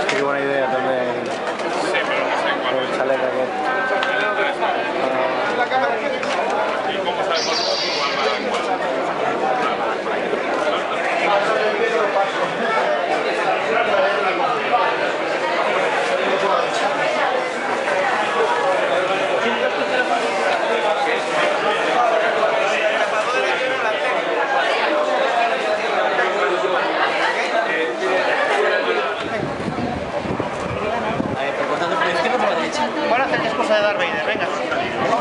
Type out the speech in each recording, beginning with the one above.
Qué buena idea también. Sí, pero no sé cuál. El chaleco aquel. ¿Y cómo sabemos cuál va a cuál? ¿Cuál hace el discurso de Darth Vader? Venga,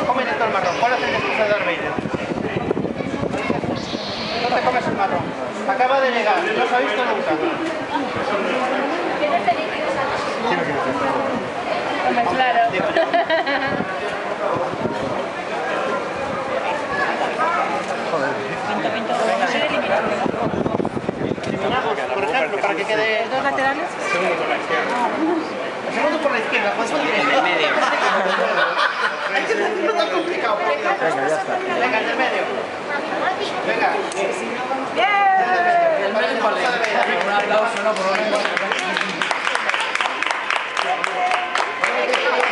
cómete todo el marrón. ¿Cuál hace el discurso de Darth Vader? No te comes el marrón. Acaba de llegar, no se ha visto nunca. Hombre, claro. Por ejemplo, para que quede... ¿Dos laterales? Segundo por la izquierda. El segundo por la izquierda, Juan Sol en el medio. Es que no es tan complicado. Venga, ya está. Venga, en el medio. Venga. ¡Bien! El medio vale. Un aplauso, ¿no? Por lo menos.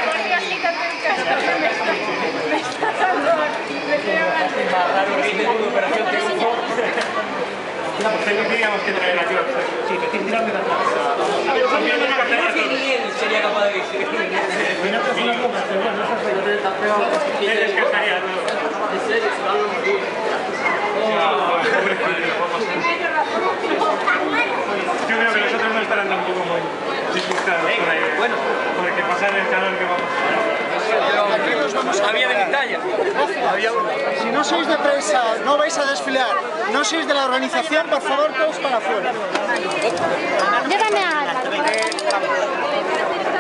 Podrías quitarte el casco. Me está dando aquí. Me quiero Más raro que hice una operación triunfo. No, pues tendríamos que traer aquí. Sí, que tienes que tirarme de atrás. Ni él sería capaz de decir. Tienes que salir. En serio, se va a morir. Yo creo que nosotros no estarán tampoco muy disgustados por ahí. Bueno. Porque pasar el canal que vamos a... Había de mi talla. Había uno. Si no sois de prensa, no vais a desfilar, no sois de la organización, por favor, todos para afuera. Llévame a Álvaro.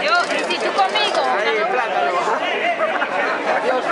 Yo, si tú conmigo. Adiós.